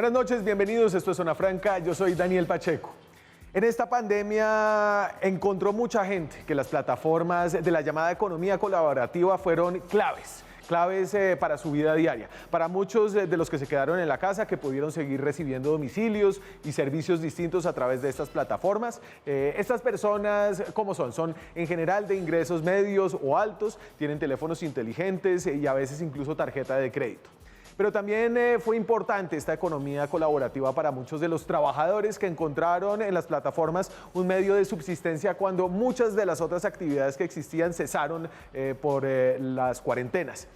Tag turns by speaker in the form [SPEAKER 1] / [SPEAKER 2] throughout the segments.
[SPEAKER 1] Buenas noches, bienvenidos. Esto es Zona Franca. Yo soy Daniel Pacheco. En esta pandemia encontró mucha gente que las plataformas de la llamada economía colaborativa fueron claves para su vida diaria. Para muchos de los que se quedaron en la casa, que pudieron seguir recibiendo domicilios y servicios distintos a través de estas plataformas. Estas personas, ¿cómo son? Son en general de ingresos medios o altos, tienen teléfonos inteligentes y a veces incluso tarjeta de crédito. Pero también fue importante esta economía colaborativa para muchos de los trabajadores que encontraron en las plataformas un medio de subsistencia cuando muchas de las otras actividades que existían cesaron por las cuarentenas.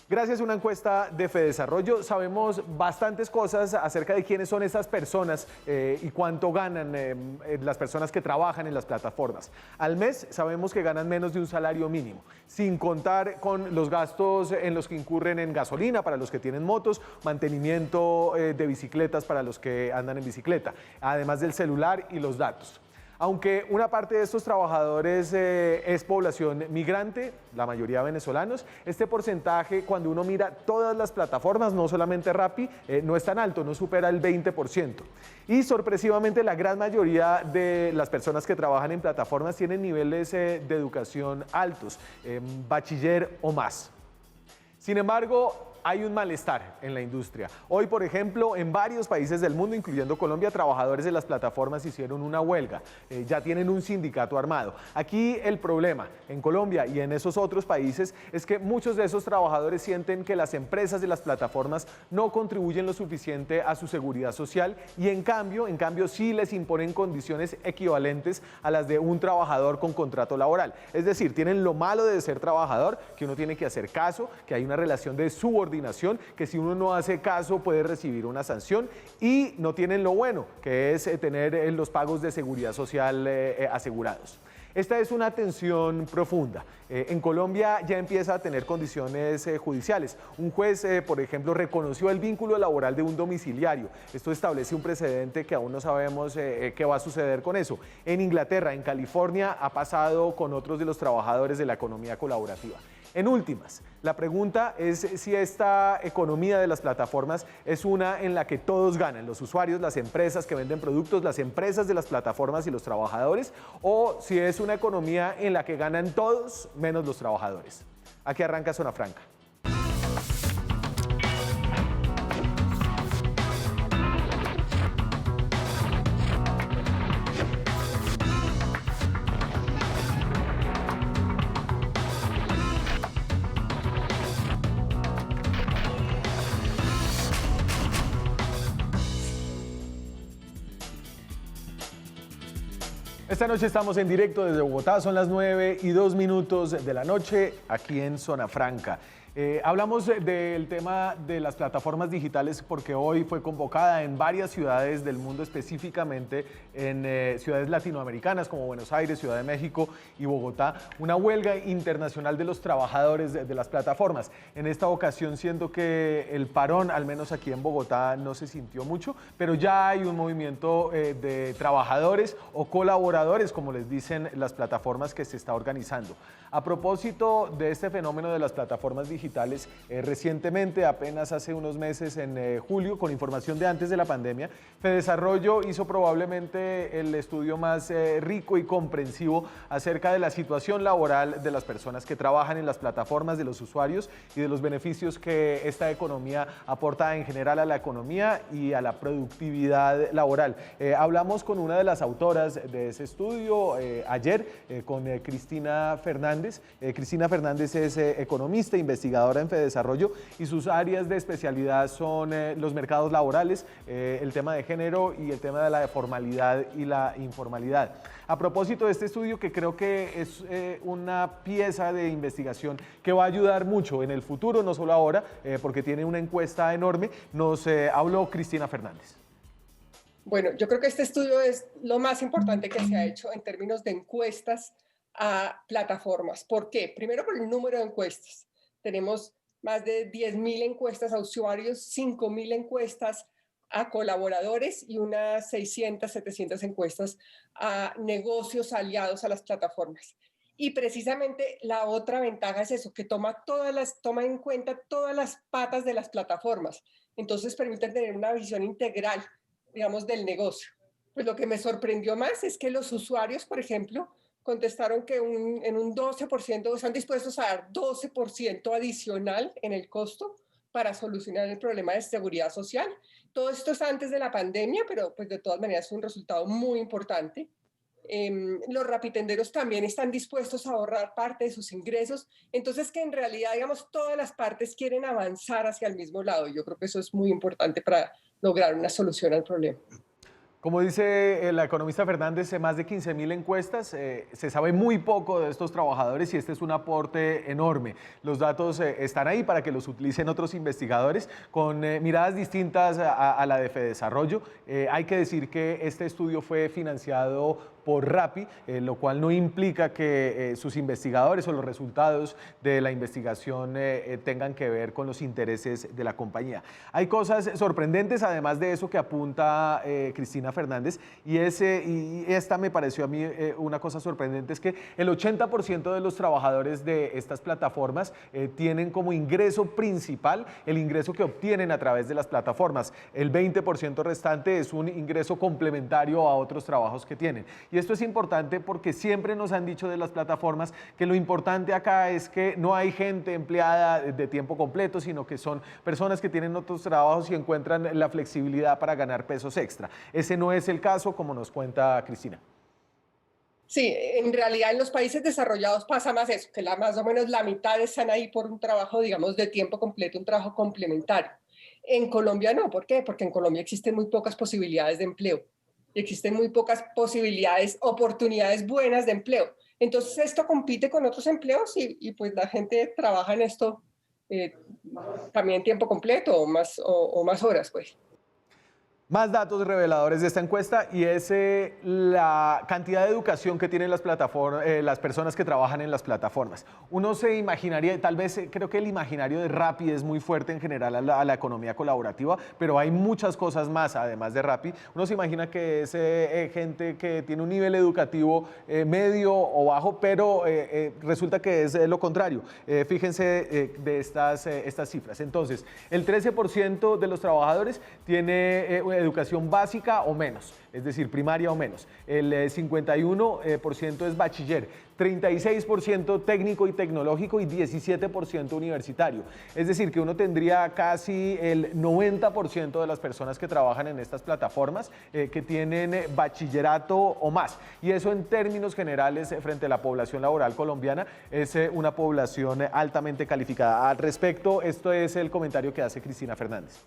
[SPEAKER 1] Gracias a una encuesta de Fedesarrollo sabemos bastantes cosas acerca de quiénes son esas personas y cuánto ganan las personas que trabajan en las plataformas. Al mes sabemos que ganan menos de un salario mínimo, sin contar con los gastos en los que incurren en gasolina para los que tienen motos, mantenimiento de bicicletas para los que andan en bicicleta, además del celular y los datos. Aunque una parte de estos trabajadores es población migrante, la mayoría venezolanos, este porcentaje, cuando uno mira todas las plataformas, no solamente Rappi, no es tan alto, no supera el 20%. Y sorpresivamente la gran mayoría de las personas que trabajan en plataformas tienen niveles de educación altos, bachiller o más. Sin embargo, hay un malestar en la industria. Hoy, por ejemplo, en varios países del mundo, incluyendo Colombia, trabajadores de las plataformas hicieron una huelga. Ya tienen un sindicato armado. Aquí el problema, en Colombia y en esos otros países, es que muchos de esos trabajadores sienten que las empresas de las plataformas no contribuyen lo suficiente a su seguridad social y en cambio sí les imponen condiciones equivalentes a las de un trabajador con contrato laboral. Es decir, tienen lo malo de ser trabajador, que uno tiene que hacer caso, que hay una relación de subordinación, que si uno no hace caso puede recibir una sanción, y no tienen lo bueno, que es tener los pagos de seguridad social asegurados. Esta es una tensión profunda. En Colombia ya empieza a tener condiciones judiciales. Un juez, por ejemplo, reconoció el vínculo laboral de un domiciliario. Esto establece un precedente que aún no sabemos qué va a suceder con eso. En Inglaterra, en California, ha pasado con otros de los trabajadores de la economía colaborativa. En últimas, la pregunta es si esta economía de las plataformas es una en la que todos ganan, los usuarios, las empresas que venden productos, las empresas de las plataformas y los trabajadores, o si es una economía en la que ganan todos menos los trabajadores. Aquí arranca Zona Franca. Esta noche estamos en directo desde Bogotá, son las 9:02 de la noche, aquí en Zona Franca. Hablamos del tema de las plataformas digitales porque hoy fue convocada en varias ciudades del mundo, específicamente en ciudades latinoamericanas como Buenos Aires, Ciudad de México y Bogotá, una huelga internacional de los trabajadores de las plataformas. En esta ocasión siento que el parón, al menos aquí en Bogotá, no se sintió mucho, pero ya hay un movimiento de trabajadores o colaboradores, como les dicen las plataformas, que se está organizando. A propósito de este fenómeno de las plataformas digitales, recientemente, apenas hace unos meses, en julio, con información de antes de la pandemia, Fedesarrollo hizo probablemente el estudio más rico y comprensivo acerca de la situación laboral de las personas que trabajan en las plataformas, de los usuarios y de los beneficios que esta economía aporta en general a la economía y a la productividad laboral. Hablamos con una de las autoras de ese estudio ayer, con Cristina Fernández. Cristina Fernández es economista, investigadora en Fedesarrollo, y sus áreas de especialidad son los mercados laborales, el tema de género y el tema de la formalidad y la informalidad. A propósito de este estudio, que creo que es una pieza de investigación que va a ayudar mucho en el futuro, no solo ahora, porque tiene una encuesta enorme, nos habló Cristina Fernández.
[SPEAKER 2] Bueno, yo creo que este estudio es lo más importante que se ha hecho en términos de encuestas a plataformas. ¿Por qué? Primero, por el número de encuestas. Tenemos más de 10.000 encuestas a usuarios, 5.000 encuestas a colaboradores y unas 600, 700 encuestas a negocios aliados a las plataformas. Y precisamente la otra ventaja es eso, que toma en cuenta todas las patas de las plataformas. Entonces permiten tener una visión integral, digamos, del negocio. Pues lo que me sorprendió más es que los usuarios, por ejemplo, contestaron que en un 12% están dispuestos a dar 12% adicional en el costo para solucionar el problema de seguridad social. Todo esto es antes de la pandemia, pero pues de todas maneras es un resultado muy importante. Los rapitenderos también están dispuestos a ahorrar parte de sus ingresos, entonces que en realidad, digamos, todas las partes quieren avanzar hacia el mismo lado. Yo creo que eso es muy importante para lograr una solución al problema.
[SPEAKER 1] Como dice la economista Fernández, más de 15.000 encuestas, se sabe muy poco de estos trabajadores y este es un aporte enorme. Los datos están ahí para que los utilicen otros investigadores con miradas distintas a la de Fedesarrollo. Hay que decir que este estudio fue financiado por Rappi, lo cual no implica que sus investigadores o los resultados de la investigación tengan que ver con los intereses de la compañía. Hay cosas sorprendentes, además de eso que apunta Cristina Fernández, y esta me pareció a mí una cosa sorprendente, es que el 80% de los trabajadores de estas plataformas tienen como ingreso principal el ingreso que obtienen a través de las plataformas. El 20% restante es un ingreso complementario a otros trabajos que tienen. Y esto es importante porque siempre nos han dicho de las plataformas que lo importante acá es que no hay gente empleada de tiempo completo, sino que son personas que tienen otros trabajos y encuentran la flexibilidad para ganar pesos extra. Ese no es el caso, como nos cuenta Cristina.
[SPEAKER 2] Sí, en realidad en los países desarrollados pasa más eso, que más o menos la mitad están ahí por un trabajo, digamos, de tiempo completo, un trabajo complementario. En Colombia no, ¿por qué? Porque en Colombia existen muy pocas posibilidades de empleo. Existen muy pocas posibilidades, oportunidades buenas de empleo. Entonces esto compite con otros empleos pues la gente trabaja en esto también tiempo completo o más horas, pues.
[SPEAKER 1] Más datos reveladores de esta encuesta y es la cantidad de educación que tienen las plataformas, las personas que trabajan en las plataformas. Uno se imaginaría, tal vez creo que el imaginario de Rappi es muy fuerte en general a la economía colaborativa, pero hay muchas cosas más además de Rappi. Uno se imagina que es gente que tiene un nivel educativo medio o bajo, pero resulta que es lo contrario. Fíjense de estas cifras. Entonces, el 13% de los trabajadores tiene educación básica o menos, es decir, primaria o menos. El 51% es bachiller, 36% técnico y tecnológico y 17% universitario. Es decir, que uno tendría casi el 90% de las personas que trabajan en estas plataformas que tienen bachillerato o más. Y eso en términos generales frente a la población laboral colombiana es una población altamente calificada. Al respecto, esto es el comentario que hace Cristina Fernández.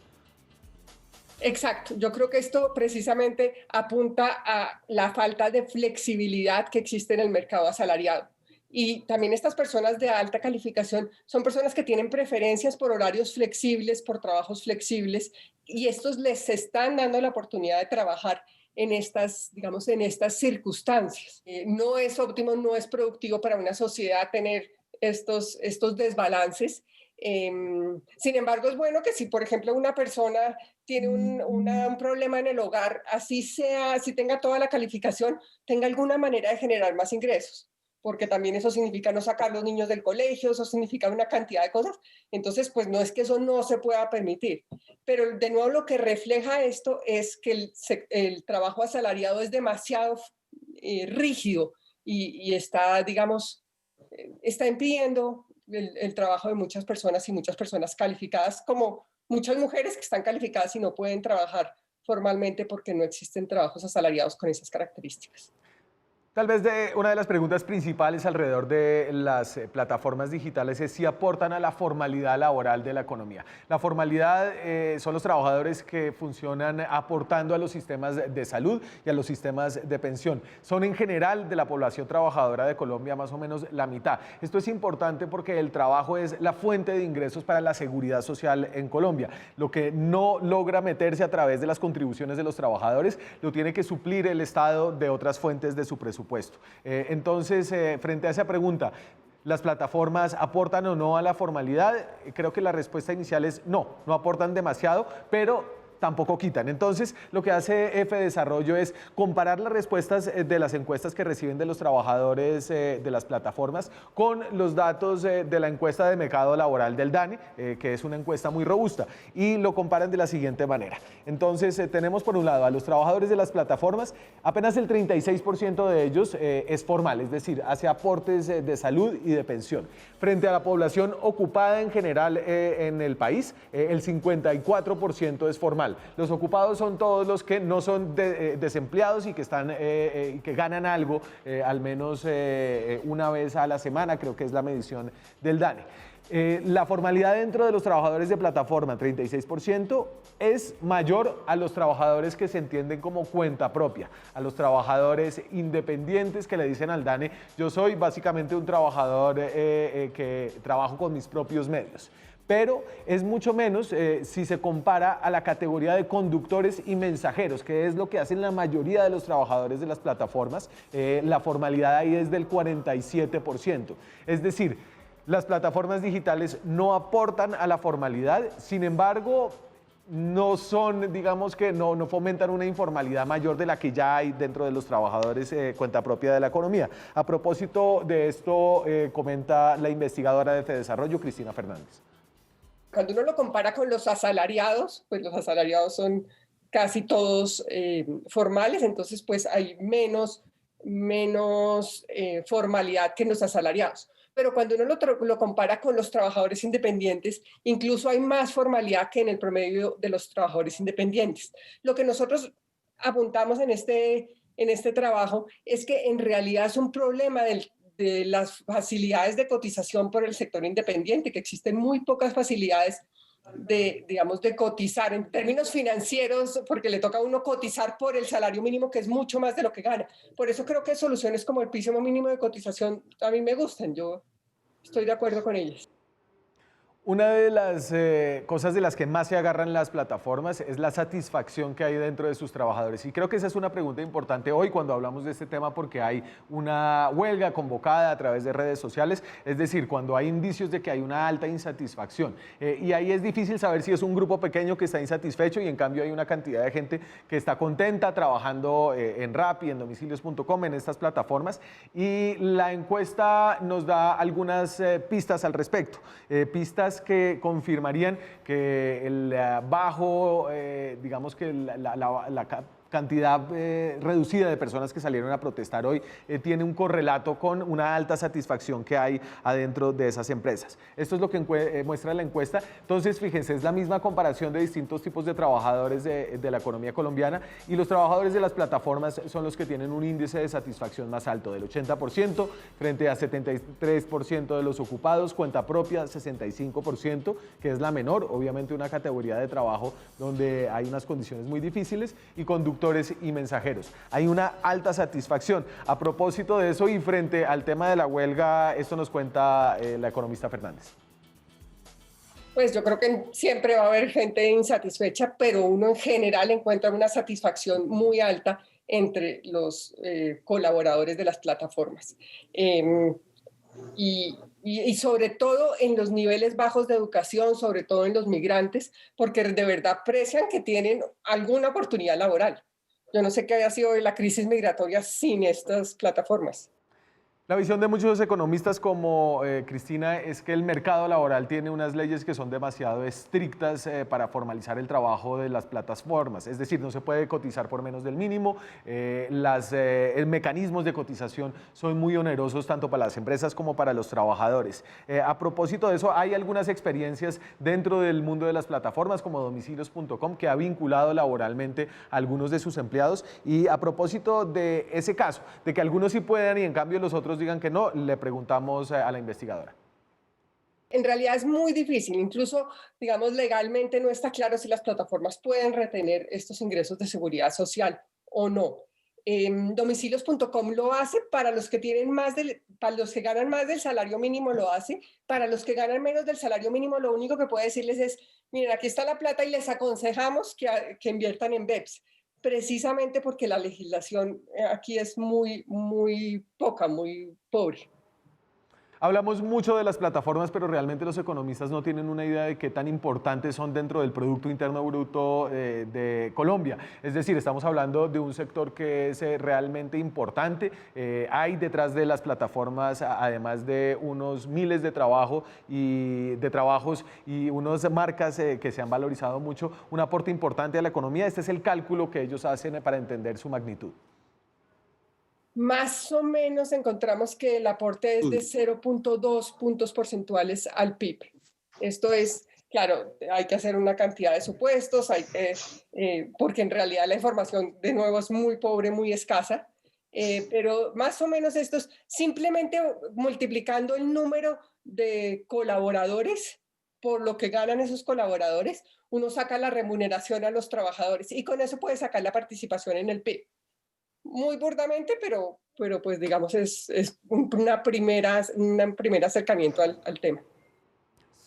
[SPEAKER 2] Exacto, yo creo que esto precisamente apunta a la falta de flexibilidad que existe en el mercado asalariado. Y también estas personas de alta calificación son personas que tienen preferencias por horarios flexibles, por trabajos flexibles, y estos les están dando la oportunidad de trabajar en estas, digamos, en estas circunstancias. No es óptimo, no es productivo para una sociedad tener estos desbalances. Sin embargo, es bueno que si, por ejemplo, una persona tiene un problema en el hogar, así sea, si tenga toda la calificación, tenga alguna manera de generar más ingresos, porque también eso significa no sacar los niños del colegio, eso significa una cantidad de cosas. Entonces, pues no es que eso no se pueda permitir, pero de nuevo lo que refleja esto es que el trabajo asalariado es demasiado rígido y está, digamos, está impidiendo el trabajo de muchas personas y muchas personas calificadas, como muchas mujeres que están calificadas y no pueden trabajar formalmente porque no existen trabajos asalariados con esas características.
[SPEAKER 1] Tal vez una de las preguntas principales alrededor de las plataformas digitales es si aportan a la formalidad laboral de la economía. La formalidad son los trabajadores que funcionan aportando a los sistemas de salud y a los sistemas de pensión. Son en general de la población trabajadora de Colombia más o menos la mitad. Esto es importante porque el trabajo es la fuente de ingresos para la seguridad social en Colombia. Lo que no logra meterse a través de las contribuciones de los trabajadores lo tiene que suplir el Estado de otras fuentes de su presupuesto. Entonces, frente a esa pregunta, ¿las plataformas aportan o no a la formalidad? Creo que la respuesta inicial es no, no aportan demasiado, pero tampoco quitan. Entonces, lo que hace F Desarrollo es comparar las respuestas de las encuestas que reciben de los trabajadores de las plataformas con los datos de la encuesta de mercado laboral del DANE, que es una encuesta muy robusta, y lo comparan de la siguiente manera. Entonces, tenemos por un lado a los trabajadores de las plataformas, apenas el 36% de ellos es formal, es decir, hace aportes de salud y de pensión. Frente a la población ocupada en general en el país, el 54% es formal. Los ocupados son todos los que no son desempleados y que que ganan algo, al menos una vez a la semana, creo que es la medición del DANE. La formalidad dentro de los trabajadores de plataforma, 36%, es mayor a los trabajadores que se entienden como cuenta propia, a los trabajadores independientes que le dicen al DANE, yo soy básicamente un trabajador que trabajo con mis propios medios. Pero es mucho menos si se compara a la categoría de conductores y mensajeros, que es lo que hacen la mayoría de los trabajadores de las plataformas. La formalidad ahí es del 47%. Es decir, las plataformas digitales no aportan a la formalidad, sin embargo, no son, digamos que no fomentan una informalidad mayor de la que ya hay dentro de los trabajadores cuenta propia de la economía. A propósito de esto, comenta la investigadora de Fedesarrollo, Cristina Fernández.
[SPEAKER 2] Cuando uno lo compara con los asalariados, pues los asalariados son casi todos formales, entonces pues hay menos formalidad que en los asalariados. Pero cuando uno lo compara con los trabajadores independientes, incluso hay más formalidad que en el promedio de los trabajadores independientes. Lo que nosotros apuntamos en este trabajo es que en realidad es un problema de las facilidades de cotización por el sector independiente, que existen muy pocas facilidades digamos, de cotizar en términos financieros, porque le toca a uno cotizar por el salario mínimo, que es mucho más de lo que gana. Por eso creo que soluciones como el piso mínimo de cotización a mí me gustan, yo estoy de acuerdo con ellas.
[SPEAKER 1] Una de las cosas de las que más se agarran las plataformas es la satisfacción que hay dentro de sus trabajadores. Y creo que esa es una pregunta importante hoy cuando hablamos de este tema porque hay una huelga convocada a través de redes sociales, es decir, cuando hay indicios de que hay una alta insatisfacción. Y ahí es difícil saber si es un grupo pequeño que está insatisfecho y en cambio hay una cantidad de gente que está contenta trabajando en Rappi, en domicilios.com, en estas plataformas. Y la encuesta nos da algunas pistas al respecto, pistas que confirmarían que el bajo, digamos que la cantidad reducida de personas que salieron a protestar hoy tiene un correlato con una alta satisfacción que hay adentro de esas empresas. Esto es lo que muestra la encuesta. Entonces, fíjense, es la misma comparación de distintos tipos de trabajadores de la economía colombiana y los trabajadores de las plataformas son los que tienen un índice de satisfacción más alto, del 80% frente a 73% de los ocupados, cuenta propia 65%, que es la menor, obviamente una categoría de trabajo donde hay unas condiciones muy difíciles, y conductores y mensajeros. Hay una alta satisfacción. A propósito de eso y frente al tema de la huelga, esto nos cuenta la economista Fernández.
[SPEAKER 2] Pues yo creo que siempre va a haber gente insatisfecha, pero uno en general encuentra una satisfacción muy alta entre los colaboradores de las plataformas. Y sobre todo en los niveles bajos de educación, sobre todo en los migrantes, porque de verdad aprecian que tienen alguna oportunidad laboral. Yo no sé qué haya sido la crisis migratoria sin estas plataformas.
[SPEAKER 1] La visión de muchos economistas como Cristina es que el mercado laboral tiene unas leyes que son demasiado estrictas para formalizar el trabajo de las plataformas. Es decir, no se puede cotizar por menos del mínimo. Los mecanismos de cotización son muy onerosos tanto para las empresas como para los trabajadores. A propósito de eso, hay algunas experiencias dentro del mundo de las plataformas como domicilios.com que ha vinculado laboralmente a algunos de sus empleados. Y a propósito de ese caso, de que algunos sí puedan y en cambio los otros digan que no, le preguntamos a la investigadora.
[SPEAKER 2] En realidad es muy difícil, incluso, digamos, legalmente no está claro si las plataformas pueden retener estos ingresos de seguridad social o no. Domicilios.com lo hace para los que para los que ganan más del salario mínimo lo hace, para los que ganan menos del salario mínimo lo único que puede decirles es, miren, aquí está la plata y les aconsejamos que inviertan en BEPS, precisamente porque la legislación aquí es muy poca, muy pobre.
[SPEAKER 1] Hablamos mucho de las plataformas, pero realmente los economistas no tienen una idea de qué tan importantes son dentro del Producto Interno Bruto de Colombia. Es decir, estamos hablando de un sector que es realmente importante. Hay detrás de las plataformas, además de unos miles de trabajos y unas marcas que se han valorizado mucho, un aporte importante a la economía. Este es el cálculo que ellos hacen para entender su magnitud.
[SPEAKER 2] Más o menos encontramos que el aporte es de 0,2 puntos porcentuales al PIB. Esto es, claro, hay que hacer una cantidad de supuestos, porque en realidad la información de nuevo es muy pobre, muy escasa, pero más o menos estos, simplemente multiplicando el número de colaboradores por lo que ganan esos colaboradores, uno saca la remuneración a los trabajadores y con eso puede sacar la participación en el PIB. Muy burdamente, pero pues digamos es un primer acercamiento al tema.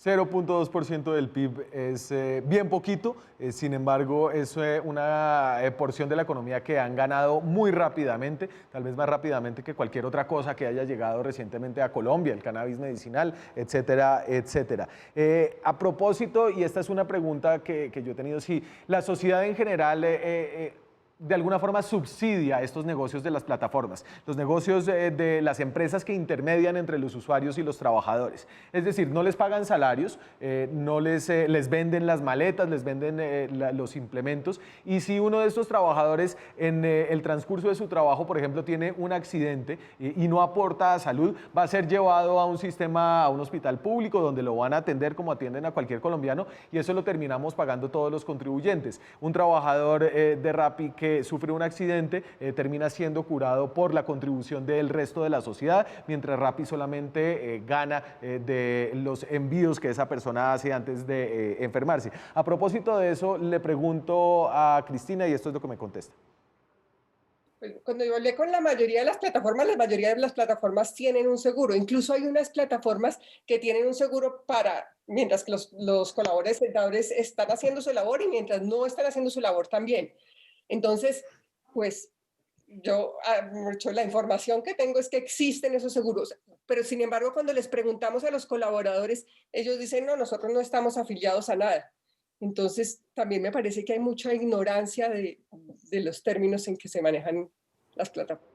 [SPEAKER 1] 0,2% del PIB es bien poquito, sin embargo es una porción de la economía que han ganado muy rápidamente, tal vez más rápidamente que cualquier otra cosa que haya llegado recientemente a Colombia, el cannabis medicinal, etcétera, etcétera. A propósito, y esta es una pregunta que yo he tenido, si la sociedad en general de alguna forma subsidia estos negocios de las plataformas, los negocios de las empresas que intermedian entre los usuarios y los trabajadores. Es decir, no les pagan salarios, no les venden las maletas, les venden los implementos, y si uno de estos trabajadores en el transcurso de su trabajo, por ejemplo, tiene un accidente y no aporta a salud, va a ser llevado a un sistema, a un hospital público donde lo van a atender como atienden a cualquier colombiano, y eso lo terminamos pagando todos los contribuyentes. Un trabajador de Rappi que sufre un accidente termina siendo curado por la contribución del resto de la sociedad, mientras Rappi solamente gana de los envíos que esa persona hace antes de enfermarse. A propósito de eso, le pregunto a Cristina y esto es lo que me contesta.
[SPEAKER 2] Cuando yo hablé con la mayoría de las plataformas tienen un seguro. Incluso hay unas plataformas que tienen un seguro mientras que los colaboradores están haciendo su labor y mientras no están haciendo su labor también. Entonces, pues la información que tengo es que existen esos seguros, pero sin embargo, cuando les preguntamos a los colaboradores, ellos dicen, no, nosotros no estamos afiliados a nada. Entonces, también me parece que hay mucha ignorancia de los términos en que se manejan las plataformas.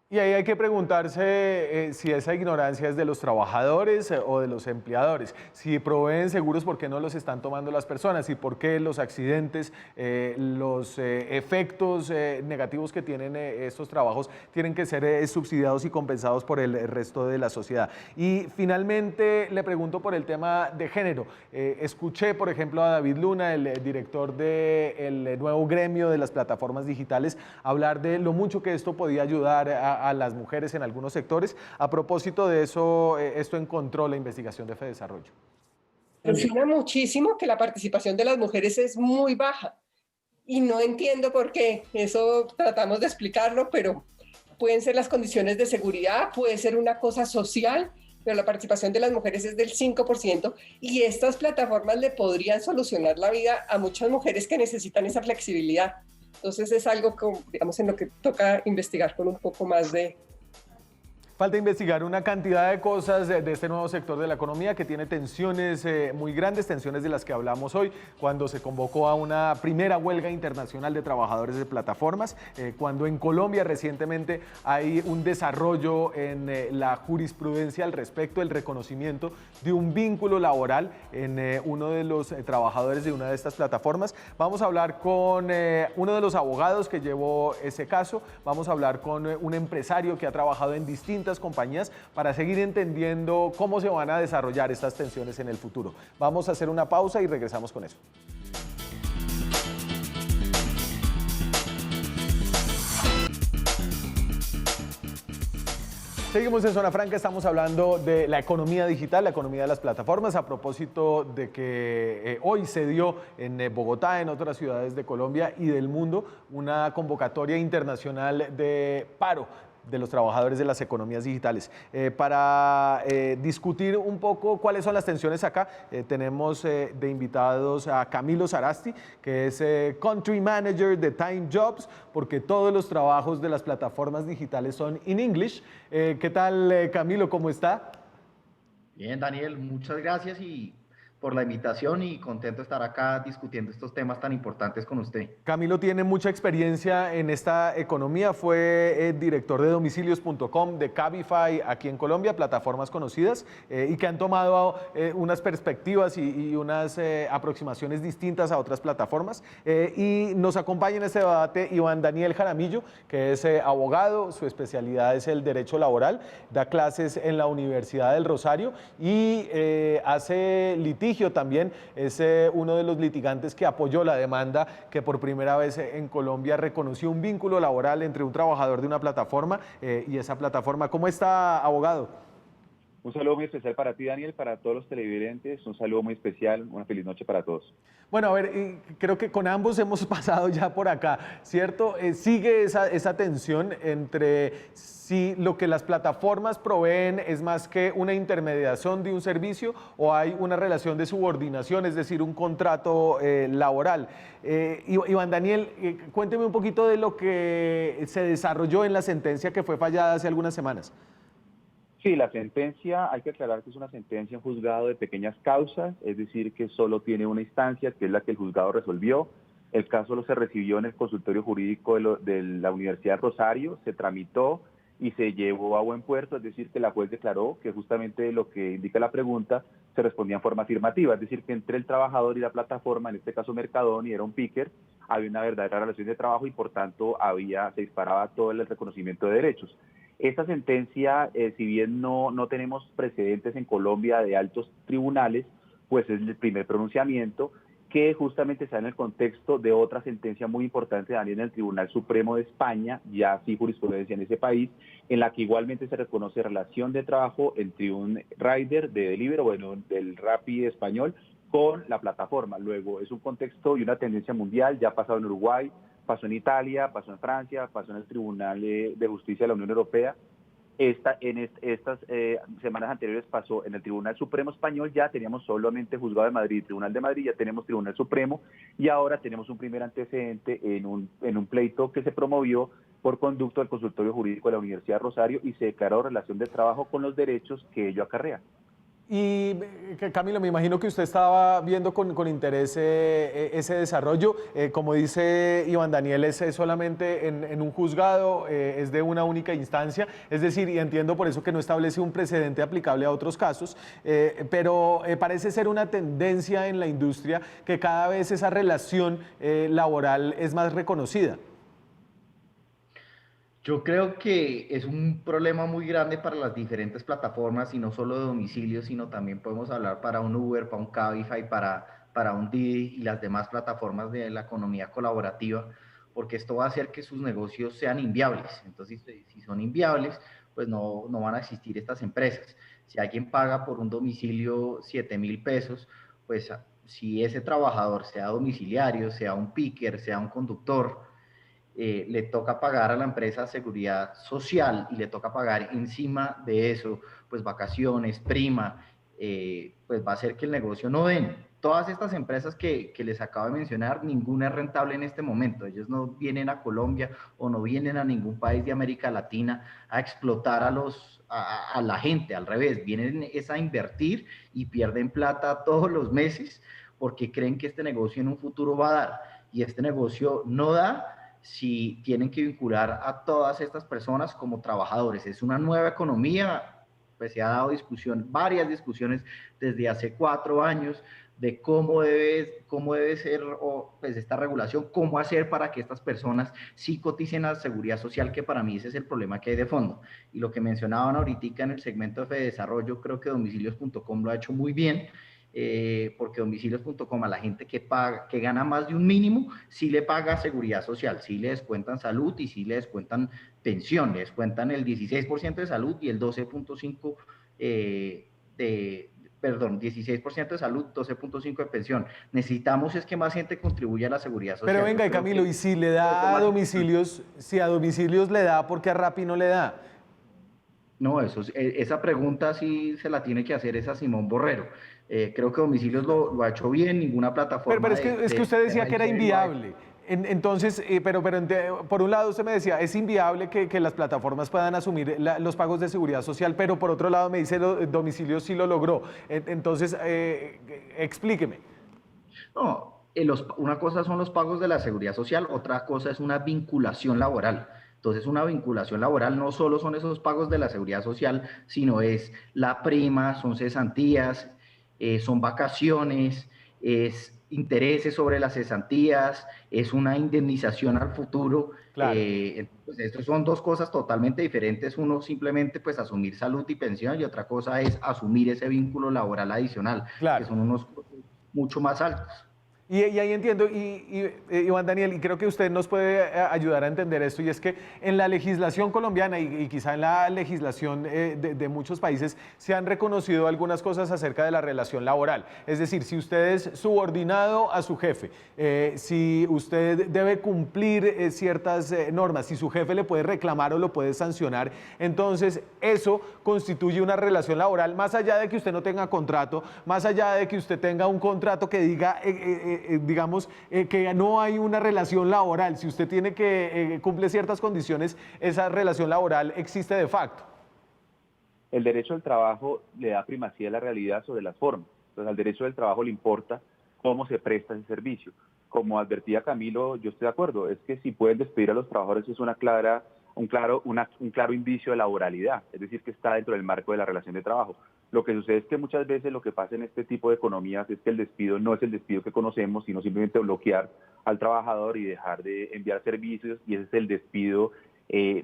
[SPEAKER 1] Y ahí hay que preguntarse si esa ignorancia es de los trabajadores o de los empleadores. Si proveen seguros, ¿por qué no los están tomando las personas? Y por qué los accidentes, los efectos negativos que tienen estos trabajos tienen que ser subsidiados y compensados por el resto de la sociedad. Y finalmente le pregunto por el tema de género. Escuché, por ejemplo, a David Luna, el director del nuevo gremio de las plataformas digitales, hablar de lo mucho que esto podía ayudar a las mujeres en algunos sectores. A propósito de eso, esto encontró la investigación de FEDesarrollo.
[SPEAKER 2] Impresiona muchísimo que la participación de las mujeres es muy baja y no entiendo por qué. Eso tratamos de explicarlo, pero pueden ser las condiciones de seguridad, puede ser una cosa social, pero la participación de las mujeres es del 5% y estas plataformas le podrían solucionar la vida a muchas mujeres que necesitan esa flexibilidad. Entonces es algo que, digamos, en lo que toca investigar con un poco más de...
[SPEAKER 1] Falta investigar una cantidad de cosas de este nuevo sector de la economía que tiene tensiones muy grandes, tensiones de las que hablamos hoy, cuando se convocó a una primera huelga internacional de trabajadores de plataformas, cuando en Colombia recientemente hay un desarrollo en la jurisprudencia al respecto, el reconocimiento de un vínculo laboral en uno de los trabajadores de una de estas plataformas. Vamos a hablar con uno de los abogados que llevó ese caso, vamos a hablar con un empresario que ha trabajado en distintas compañías para seguir entendiendo cómo se van a desarrollar estas tensiones en el futuro. Vamos a hacer una pausa y regresamos con eso. Seguimos en Zona Franca, estamos hablando de la economía digital, la economía de las plataformas, a propósito de que hoy se dio en Bogotá, en otras ciudades de Colombia y del mundo, una convocatoria internacional de paro de los trabajadores de las economías digitales. Para discutir un poco cuáles son las tensiones acá, tenemos de invitados a Camilo Sarasti, que es Country Manager de Time Jobs, porque todos los trabajos de las plataformas digitales son in English. ¿Qué tal, Camilo? ¿Cómo está?
[SPEAKER 3] Bien, Daniel, muchas gracias y por la invitación y contento de estar acá discutiendo estos temas tan importantes con usted.
[SPEAKER 1] Camilo tiene mucha experiencia en esta economía, fue director de domicilios.com, de Cabify aquí en Colombia, plataformas conocidas, y que han tomado unas perspectivas y unas aproximaciones distintas a otras plataformas. Y nos acompaña en este debate Iván Daniel Jaramillo, que es abogado, su especialidad es el derecho laboral, da clases en la Universidad del Rosario y hace litigio también, es uno de los litigantes que apoyó la demanda que por primera vez en Colombia reconoció un vínculo laboral entre un trabajador de una plataforma y esa plataforma. ¿Cómo está, abogado?
[SPEAKER 4] Un saludo muy especial para ti, Daniel, para todos los televidentes, un saludo muy especial, una feliz noche para todos.
[SPEAKER 1] Bueno, a ver, creo que con ambos hemos pasado ya por acá, ¿cierto? Sigue esa tensión entre si lo que las plataformas proveen es más que una intermediación de un servicio o hay una relación de subordinación, es decir, un contrato laboral. Iván Daniel, cuénteme un poquito de lo que se desarrolló en la sentencia que fue fallada hace algunas semanas.
[SPEAKER 4] Sí, la sentencia, hay que aclarar que es una sentencia en juzgado de pequeñas causas, es decir, que solo tiene una instancia, que es la que el juzgado resolvió. El caso se recibió en el consultorio jurídico de la Universidad de Rosario, se tramitó y se llevó a buen puerto, es decir, que la juez declaró que justamente lo que indica la pregunta se respondía en forma afirmativa, es decir, que entre el trabajador y la plataforma, en este caso Mercadón, y era un picker, había una verdadera relación de trabajo y por tanto se disparaba todo el reconocimiento de derechos. Esta sentencia, si bien no tenemos precedentes en Colombia de altos tribunales, pues es el primer pronunciamiento que justamente está en el contexto de otra sentencia muy importante, Daniel, en el Tribunal Supremo de España, ya sí jurisprudencia en ese país, en la que igualmente se reconoce relación de trabajo entre un rider de Deliveroo, bueno, del Rappi español, con la plataforma. Luego es un contexto y una tendencia mundial, ya ha pasado en Uruguay, pasó en Italia, pasó en Francia, pasó en el Tribunal de Justicia de la Unión Europea. Estas semanas anteriores pasó en el Tribunal Supremo Español, ya teníamos solamente Juzgado de Madrid, Tribunal de Madrid, ya tenemos Tribunal Supremo y ahora tenemos un primer antecedente en un pleito que se promovió por conducto del consultorio jurídico de la Universidad de Rosario y se declaró relación de trabajo con los derechos que ello acarrea.
[SPEAKER 1] Y Camilo, me imagino que usted estaba viendo con interés ese desarrollo. Como dice Iván Daniel, es solamente en un juzgado, es de una única instancia, es decir, y entiendo por eso que no establece un precedente aplicable a otros casos, pero parece ser una tendencia en la industria que cada vez esa relación laboral es más reconocida.
[SPEAKER 3] Yo creo que es un problema muy grande para las diferentes plataformas y no solo de domicilio, sino también podemos hablar para un Uber, para un Cabify, para un Didi y las demás plataformas de la economía colaborativa, porque esto va a hacer que sus negocios sean inviables. Entonces, si son inviables, pues no van a existir estas empresas. Si alguien paga por un domicilio 7.000 pesos, pues si ese trabajador, sea domiciliario, sea un picker, sea un conductor, le toca pagar a la empresa seguridad social y le toca pagar encima de eso, pues vacaciones, prima, pues va a hacer que el negocio no den. Todas estas empresas que les acabo de mencionar, ninguna es rentable en este momento. Ellos no vienen a Colombia o no vienen a ningún país de América Latina a explotar a la gente, al revés, vienen es a invertir y pierden plata todos los meses porque creen que este negocio en un futuro va a dar y este negocio no da si tienen que vincular a todas estas personas como trabajadores. Es una nueva economía, pues se ha dado varias discusiones desde hace 4 años de cómo debe ser pues esta regulación, cómo hacer para que estas personas sí coticen a la seguridad social, que para mí ese es el problema que hay de fondo. Y lo que mencionaban ahorita en el segmento de desarrollo, creo que domicilios.com lo ha hecho muy bien, porque domicilios.com a la gente que gana más de un mínimo, sí le paga seguridad social, sí le descuentan salud y sí le descuentan pensión, le descuentan el 16% de salud y el 12.5% perdón, 16% de salud, 12.5% de pensión. Necesitamos es que más gente contribuya a la seguridad social.
[SPEAKER 1] Pero venga, Camilo, y si le da a domicilios, si a domicilios le da, ¿por qué a Rappi no le da?
[SPEAKER 3] No, esa pregunta sí se la tiene que hacer esa Simón Borrero. Creo que Domicilios lo ha hecho bien, ninguna plataforma.
[SPEAKER 1] Pero es que usted decía que era inviable. Entonces, por un lado usted me decía, es inviable que las plataformas puedan asumir los pagos de seguridad social, pero por otro lado me dice, domicilio sí lo logró. Entonces, explíqueme.
[SPEAKER 3] No, una cosa son los pagos de la seguridad social, otra cosa es una vinculación laboral. Entonces, una vinculación laboral no solo son esos pagos de la seguridad social, sino es la prima, son cesantías, son vacaciones, es intereses sobre las cesantías, es una indemnización al futuro.
[SPEAKER 1] Claro.
[SPEAKER 3] Entonces, estos son dos cosas totalmente diferentes. Uno simplemente pues asumir salud y pensión y otra cosa es asumir ese vínculo laboral adicional, que
[SPEAKER 1] Claro.
[SPEAKER 3] son unos mucho más altos.
[SPEAKER 1] Y ahí entiendo, Iván Daniel, y creo que usted nos puede ayudar a entender esto, y es que en la legislación colombiana y quizá en la legislación de muchos países se han reconocido algunas cosas acerca de la relación laboral. Es decir, si usted es subordinado a su jefe, si usted debe cumplir ciertas normas, si su jefe le puede reclamar o lo puede sancionar, entonces eso constituye una relación laboral, más allá de que usted no tenga contrato, más allá de que usted tenga un contrato que diga digamos, que no hay una relación laboral. Si usted tiene que cumple ciertas condiciones, esa relación laboral existe de facto.
[SPEAKER 4] El derecho al trabajo le da primacía a la realidad sobre las formas. Entonces, al derecho del trabajo le importa cómo se presta ese servicio. Como advertía Camilo, yo estoy de acuerdo, es que si pueden despedir a los trabajadores es un claro indicio de laboralidad, es decir, que está dentro del marco de la relación de trabajo. Lo que sucede es que muchas veces lo que pasa en este tipo de economías es que el despido no es el despido que conocemos, sino simplemente bloquear al trabajador y dejar de enviar servicios, y ese es el despido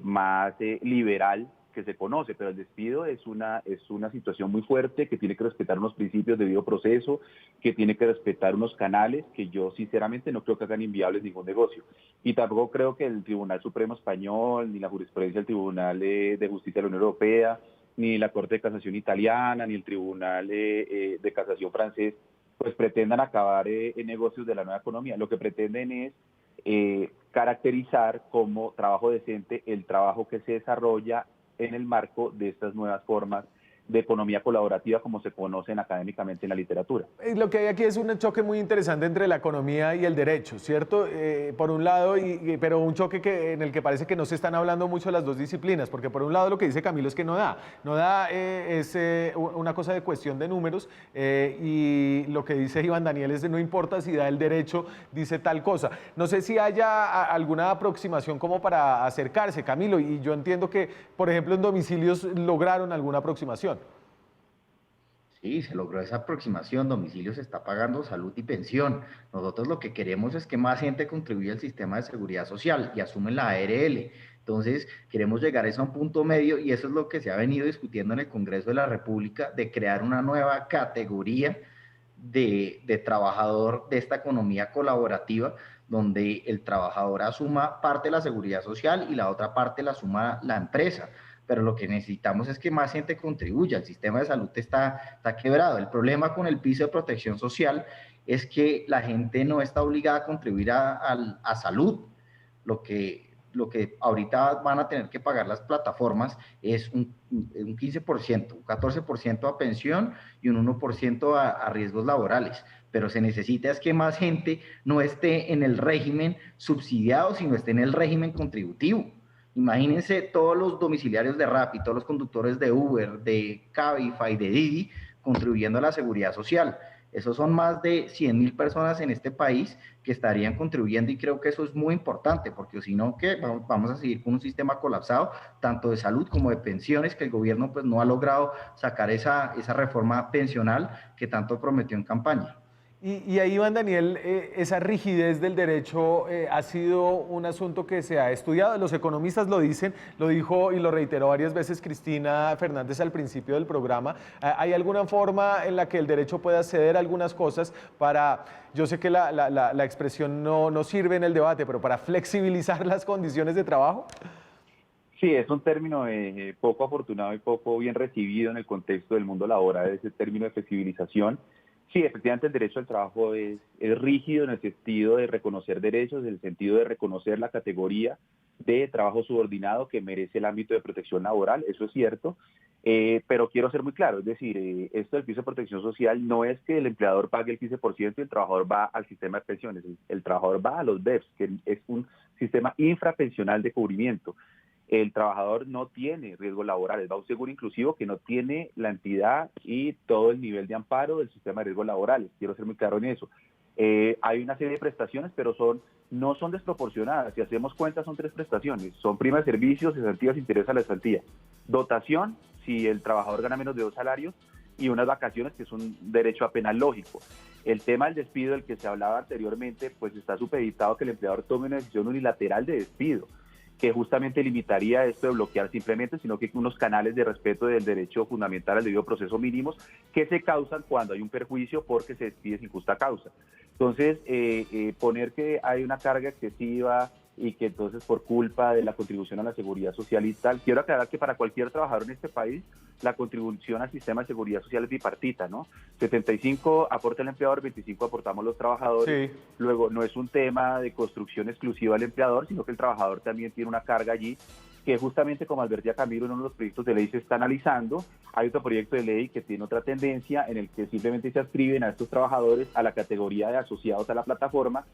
[SPEAKER 4] más liberal que se conoce, pero el despido es una situación muy fuerte que tiene que respetar unos principios de debido proceso, que tiene que respetar unos canales que yo sinceramente no creo que hagan inviables ningún negocio. Y tampoco creo que el Tribunal Supremo Español, ni la jurisprudencia del Tribunal de Justicia de la Unión Europea, ni la Corte de Casación italiana, ni el Tribunal de Casación francés, pues pretendan acabar en negocios de la nueva economía. Lo que pretenden es caracterizar como trabajo decente el trabajo que se desarrolla en el marco de estas nuevas formas de economía colaborativa como se conocen académicamente en la literatura.
[SPEAKER 1] Lo que hay aquí es un choque muy interesante entre la economía y el derecho, ¿cierto? Por un lado, pero un choque en el que parece que no se están hablando mucho las dos disciplinas, porque por un lado lo que dice Camilo es que no da, es una cosa de cuestión de números, y lo que dice Iván Daniel es de no importa si da el derecho, dice tal cosa. No sé si haya alguna aproximación como para acercarse, Camilo, y yo entiendo que, por ejemplo, en domicilios lograron alguna aproximación.
[SPEAKER 3] Sí, se logró esa aproximación, domicilio se está pagando salud y pensión. Nosotros lo que queremos es que más gente contribuya al sistema de seguridad social y asumen la ARL. Entonces, queremos llegar a eso a un punto medio y eso es lo que se ha venido discutiendo en el Congreso de la República, de crear una nueva categoría de trabajador de esta economía colaborativa, donde el trabajador asuma parte de la seguridad social y la otra parte la asuma la empresa. Pero lo que necesitamos es que más gente contribuya. El sistema de salud está quebrado. El problema con el piso de protección social es que la gente no está obligada a contribuir a salud. Lo que ahorita van a tener que pagar las plataformas es un 15%, un 14% a pensión y un 1% a riesgos laborales. Pero se necesita es que más gente no esté en el régimen subsidiado, sino esté en el régimen contributivo. Imagínense todos los domiciliarios de Rappi, todos los conductores de Uber, de Cabify, de Didi, contribuyendo a la seguridad social. Esos son más de 100.000 personas en este país que estarían contribuyendo y creo que eso es muy importante, porque si no, que vamos a seguir con un sistema colapsado, tanto de salud como de pensiones, que el gobierno pues no ha logrado sacar esa reforma pensional que tanto prometió en campaña.
[SPEAKER 1] Y ahí, Iván Daniel, esa rigidez del derecho ha sido un asunto que se ha estudiado. Los economistas lo dicen, lo dijo y lo reiteró varias veces Cristina Fernández al principio del programa. ¿Hay alguna forma en la que el derecho pueda ceder algunas cosas para, yo sé que la expresión no sirve en el debate, pero para flexibilizar las condiciones de trabajo?
[SPEAKER 4] Sí, es un término poco afortunado y poco bien recibido en el contexto del mundo laboral, ese término de flexibilización. Sí, efectivamente el derecho al trabajo es rígido en el sentido de reconocer derechos, en el sentido de reconocer la categoría de trabajo subordinado que merece el ámbito de protección laboral, eso es cierto. Pero quiero ser muy claro, es decir, esto del piso de protección social no es que el empleador pague el 15% y el trabajador va al sistema de pensiones, el trabajador va a los BEPS, que es un sistema infrapensional de cubrimiento. El trabajador no tiene riesgos laborales, va a un seguro inclusivo que no tiene la entidad y todo el nivel de amparo del sistema de riesgos laborales, quiero ser muy claro en eso. Hay una serie de prestaciones, pero no son desproporcionadas. Si hacemos cuenta, son 3 prestaciones. Son prima de servicios, cesantías, interés a la cesantía. Dotación, si el trabajador gana menos de 2 salarios, y unas vacaciones, que es un derecho apenas lógico. El tema del despido, del que se hablaba anteriormente, pues está supeditado que el empleador tome una decisión unilateral de despido, que justamente limitaría esto de bloquear simplemente, sino que unos canales de respeto del derecho fundamental al debido proceso mínimos que se causan cuando hay un perjuicio porque se despide sin justa causa. Entonces, poner que hay una carga excesiva y que entonces por culpa de la contribución a la seguridad social y tal, quiero aclarar que para cualquier trabajador en este país, la contribución al sistema de seguridad social es bipartita, ¿no? 75 aporta el empleador, 25 aportamos los trabajadores. Sí. Luego, no es un tema de construcción exclusiva del empleador, sino que el trabajador también tiene una carga allí, que justamente, como advertía Camilo, en uno de los proyectos de ley se está analizando. Hay otro proyecto de ley que tiene otra tendencia, en el que simplemente se adscriben a estos trabajadores a la categoría de asociados a la plataforma.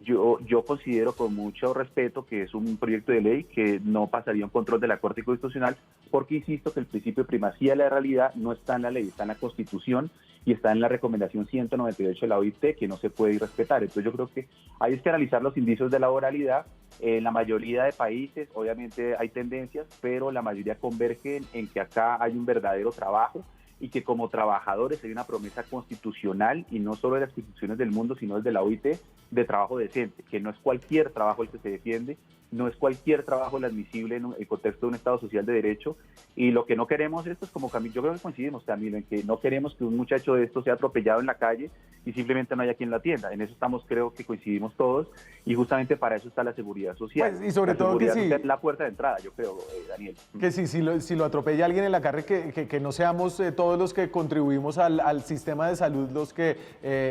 [SPEAKER 4] Yo considero con mucho respeto que es un proyecto de ley que no pasaría un control de la Corte Constitucional, porque insisto que el principio de primacía de la realidad no está en la ley, está en la Constitución y está en la recomendación 198 de la OIT, que no se puede ir respetar. Entonces yo creo que hay que analizar los indicios de laboralidad. En la mayoría de países, obviamente hay tendencias, pero la mayoría convergen en que acá hay un verdadero trabajo y que como trabajadores hay una promesa constitucional, y no solo de las instituciones del mundo, sino desde la OIT, de trabajo decente, que no es cualquier trabajo el que se defiende, no es cualquier trabajo el admisible en el contexto de un Estado social de derecho. Y lo que no queremos, esto es como Camilo, yo creo que coincidimos también en que no queremos que un muchacho de esto sea atropellado en la calle y simplemente no haya quien lo atienda. En eso creo que coincidimos todos, y justamente para eso está la seguridad social.
[SPEAKER 1] Pues, y sobre todo que sí,
[SPEAKER 4] es la puerta de entrada, yo creo, Daniel.
[SPEAKER 1] Que si lo atropella alguien en la calle, que no seamos todos los que contribuimos al sistema de salud los que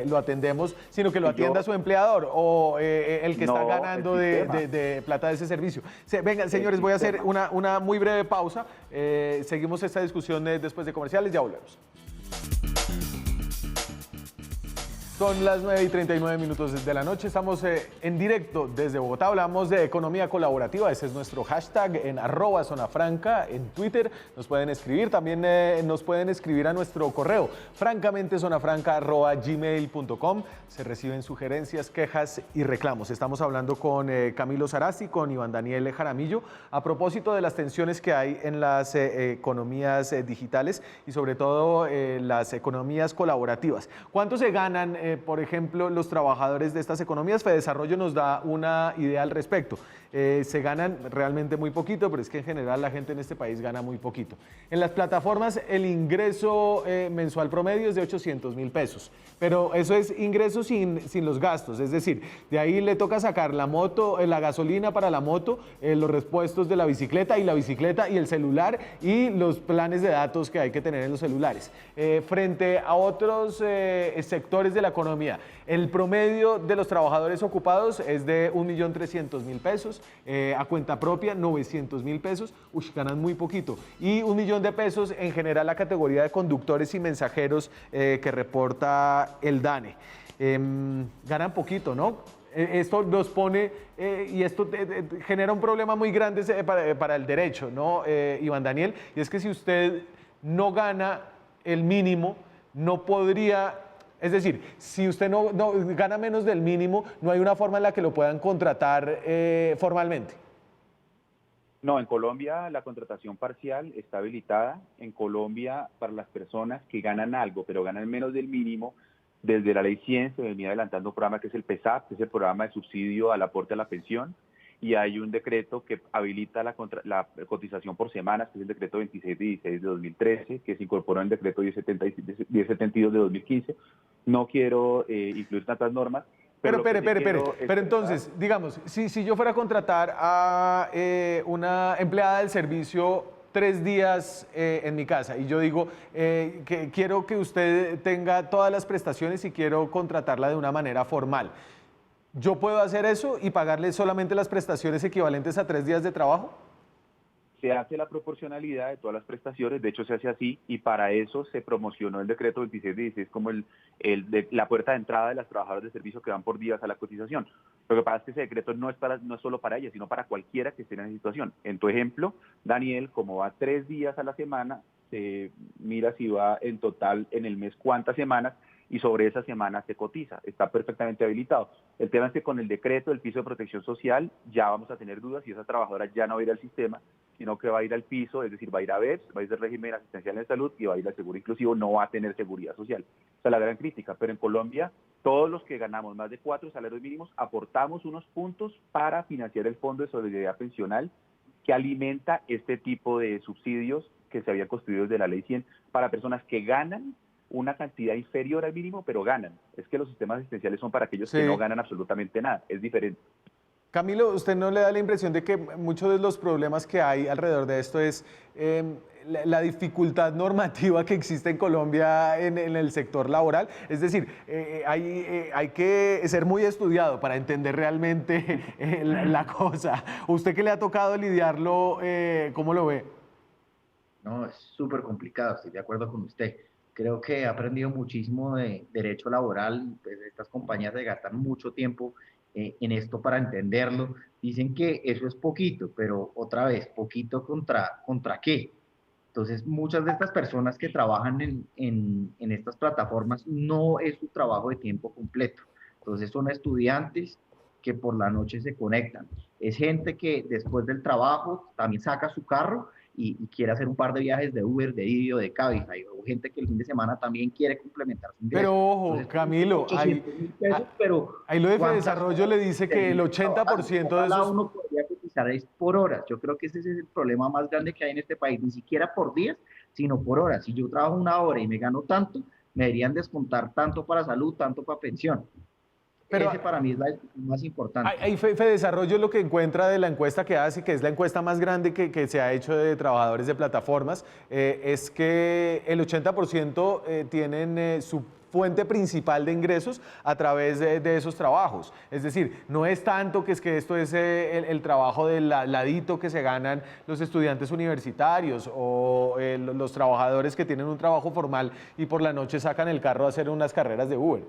[SPEAKER 1] lo atendemos, sino que lo atienda su empleador o el que está ganando de plata de ese servicio. Venga, señores, voy a hacer una muy breve pausa. Seguimos esta discusión después de comerciales, ya volvemos. Son las 9:39 de la noche, estamos en directo desde Bogotá, hablamos de economía colaborativa, ese es nuestro hashtag en @zonafranca en Twitter, nos pueden escribir, también nos pueden escribir a nuestro correo, francamente zonafranca@gmail.com, se reciben sugerencias, quejas y reclamos. Estamos hablando con Camilo Sarasti, con Iván Daniel Jaramillo, a propósito de las tensiones que hay en las economías digitales y sobre todo las economías colaborativas. ¿Cuánto se ganan, por ejemplo, los trabajadores de estas economías? Fedesarrollo nos da una idea al respecto. Se ganan realmente muy poquito, pero es que en general la gente en este país gana muy poquito. En las plataformas el ingreso mensual promedio es de 800.000 pesos, pero eso es ingreso sin los gastos, es decir, de ahí le toca sacar la moto, la gasolina para la moto, los repuestos de la bicicleta y el celular y los planes de datos que hay que tener en los celulares. Frente a otros sectores de la economía, el promedio de los trabajadores ocupados es de 1.300.000 pesos, a cuenta propia 900.000 pesos, ganan muy poquito, y 1 millón de pesos en general la categoría de conductores y mensajeros que reporta el DANE. Ganan poquito, ¿no? Esto nos pone, y esto genera un problema muy grande para el derecho, ¿no, Iván Daniel? Y es que si usted no gana el mínimo, no podría... Es decir, si usted no gana menos del mínimo, no hay una forma en la que lo puedan contratar formalmente.
[SPEAKER 4] No, en Colombia la contratación parcial está habilitada. En Colombia, para las personas que ganan algo, pero ganan menos del mínimo, desde la Ley 100 se venía adelantando un programa que es el PESAP, que es el programa de subsidio al aporte a la pensión, y hay un decreto que habilita la cotización por semanas, que es el decreto 2616 de 2013, que se incorporó en el decreto 1072 de 2015. No quiero incluir tantas normas. Pero
[SPEAKER 1] entonces, digamos, si yo fuera a contratar a una empleada del servicio 3 días en mi casa y yo digo que quiero que usted tenga todas las prestaciones y quiero contratarla de una manera formal, ¿yo puedo hacer eso y pagarle solamente las prestaciones equivalentes a 3 días de trabajo?
[SPEAKER 4] se hace la proporcionalidad de todas las prestaciones, de hecho se hace así, y para eso se promocionó el decreto 2616 como la puerta de entrada de las trabajadoras de servicio que van por días a la cotización. Lo que pasa es que ese decreto no es solo para ellas, sino para cualquiera que esté en esa situación. En tu ejemplo, Daniel, como va 3 días a la semana, mira si va en total en el mes cuántas semanas, y sobre esa semana se cotiza, está perfectamente habilitado. El tema es que con el decreto del piso de protección social ya vamos a tener dudas y esa trabajadora ya no va a ir al sistema, sino que va a ir al piso, es decir, va a ir a BEPS, va a ir al régimen asistencial de salud y va a ir al seguro inclusivo, no va a tener seguridad social. Esa es la gran crítica, pero en Colombia todos los que ganamos más de 4 salarios mínimos aportamos unos puntos para financiar el Fondo de Solidaridad Pensional que alimenta este tipo de subsidios que se había construido desde la Ley 100 para personas que ganan una cantidad inferior al mínimo, pero ganan. Es que los sistemas asistenciales son para aquellos que no ganan absolutamente nada, es diferente.
[SPEAKER 1] Camilo, ¿usted no le da la impresión de que muchos de los problemas que hay alrededor de esto es la dificultad normativa que existe en Colombia en el sector laboral? Es decir, hay que ser muy estudiado para entender realmente la cosa. ¿Usted que le ha tocado lidiarlo, cómo lo ve?
[SPEAKER 3] No, es súper complicado, estoy de acuerdo con usted. Creo que he aprendido muchísimo de derecho laboral, pues estas compañías se gastan mucho tiempo en esto para entenderlo. Dicen que eso es poquito, pero otra vez, poquito contra qué. Entonces, muchas de estas personas que trabajan en estas plataformas no es su trabajo de tiempo completo. Entonces, son estudiantes que por la noche se conectan. Es gente que después del trabajo también saca su carro y quiere hacer un par de viajes de Uber, de Didi o de Cabify, o gente que el fin de semana también quiere complementar su ingreso.
[SPEAKER 1] Pero ojo,
[SPEAKER 3] Entonces,
[SPEAKER 1] Camilo,
[SPEAKER 3] 800.000 pesos, pero
[SPEAKER 1] ahí lo de
[SPEAKER 3] ¿cuántas
[SPEAKER 1] Desarrollo
[SPEAKER 3] horas
[SPEAKER 1] le dice que el
[SPEAKER 3] estarían trabajando?
[SPEAKER 1] 80% de
[SPEAKER 3] Ojalá
[SPEAKER 1] esos...
[SPEAKER 3] uno podría cotizar es por horas. Yo creo que ese es el problema más grande que hay en este país, ni siquiera por días, sino por horas. Si yo trabajo 1 hora y me gano tanto, me deberían descontar tanto para salud, tanto para pensión.
[SPEAKER 1] Pero
[SPEAKER 3] Ese para mí es la discusión más importante.
[SPEAKER 1] ahí Fedesarrollo lo que encuentra de la encuesta que hace, que es la encuesta más grande que se ha hecho de trabajadores de plataformas, es que el 80% tienen su fuente principal de ingresos a través de esos trabajos. Es decir, no es tanto que esto es el trabajo del ladito que se ganan los estudiantes universitarios o los trabajadores que tienen un trabajo formal y por la noche sacan el carro a hacer unas carreras de Uber.